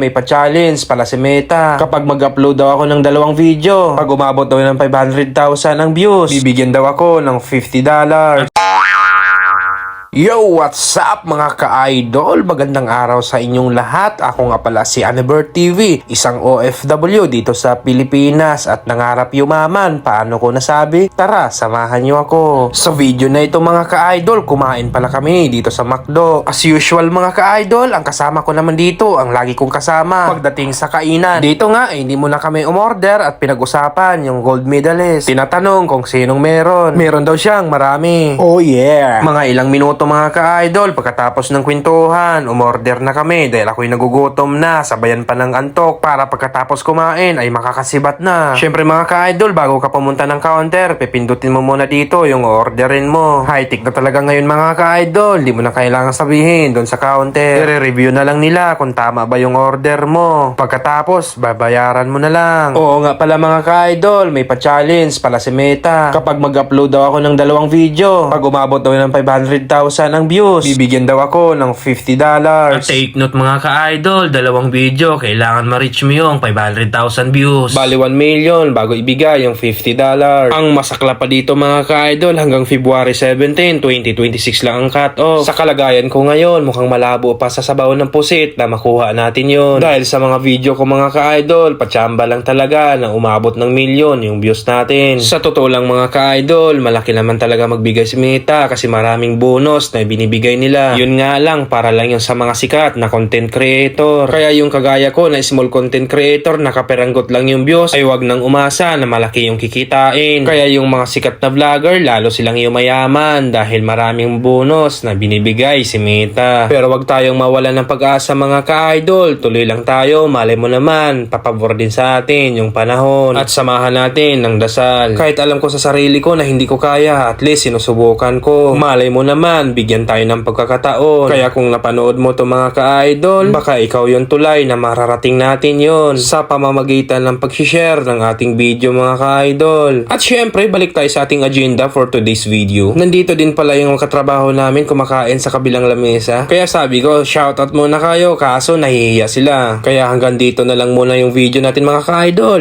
May pa-challenge pala si Meta. Kapag mag-upload daw ako ng 2 video, pag umabot daw ng 500,000 ang views, bibigyan daw ako ng $50. Yo, what's up mga ka-idol? Magandang araw sa inyong lahat. Ako nga pala si Anibert TV, isang OFW dito sa Pilipinas at nangarap yumaman. Paano ko nasabi? Tara, samahan nyo ako. Sa video na ito mga ka-idol, kumain pala kami dito sa McDo. As usual mga ka-idol, ang kasama ko naman dito, ang lagi kong kasama pagdating sa kainan. Dito nga, hindi muna kami umorder at pinag-usapan yung gold medalist. Tinatanong kung sinong meron. Meron daw siyang marami. Oh yeah! Mga ilang minuto mga ka-idol, pagkatapos ng kwentuhan, umorder na kami dahil ako'y nagugutom na, sabayan pa ng antok para pagkatapos kumain ay makakasibat na. Syempre mga ka-idol, bago ka pumunta ng counter, pipindutin mo muna dito yung orderin mo. High-tech na talaga ngayon mga ka-idol, di mo na kailangan sabihin doon sa counter. I-review na lang nila kung tama ba yung order mo. Pagkatapos, babayaran mo na lang. Oo nga pala mga ka-idol, may pa-challenge pala si Meta. Kapag mag-upload daw ako ng 2 video, pag umabot daw ng 500,000 ang views, bibigyan daw ako ng $50. At take note mga ka-idol, 2 video, kailangan ma-reach mo yung 500,000 views. Bali 1 million bago ibigay yung $50. Ang masakla pa dito mga ka-idol, hanggang February 17, 2026 lang ang cut-off. Sa kalagayan ko ngayon, mukhang malabo pa sa sabaw ng pusit na makuha natin yun. Dahil sa mga video ko mga ka-idol, patsamba lang talaga na umabot ng milyon yung views natin. Sa totoo lang mga ka-idol, malaki naman talaga magbigay si Meta kasi maraming bonus na binibigay nila. Yun nga lang, para lang yung sa mga sikat na content creator. Kaya yung kagaya ko na small content creator, nakaperanggot lang yung views, ay wag nang umasa na malaki yung kikitain. Kaya yung mga sikat na vlogger, lalo silang yumayaman dahil maraming bonus na binibigay si Meta. Pero wag tayong mawalan ng pag-asa mga ka-idol. Tuloy lang tayo, malay mo naman, papabor din sa atin yung panahon. At samahan natin ng dasal. Kahit alam ko sa sarili ko na hindi ko kaya, at least sinusubukan ko. Malay mo naman, bigyan tayo ng pagkakataon. Kaya kung napanood mo to mga ka-idol, baka ikaw yung tulay na mararating natin yon sa pamamagitan ng pag-share ng ating video mga ka-idol. At syempre, balik tayo sa ating agenda for today's video. Nandito din pala yung katrabaho namin kumakain sa kabilang lamesa. Kaya sabi ko, shoutout muna kayo, kaso nahihiya sila. Kaya hanggang dito na lang muna yung video natin mga ka-idol.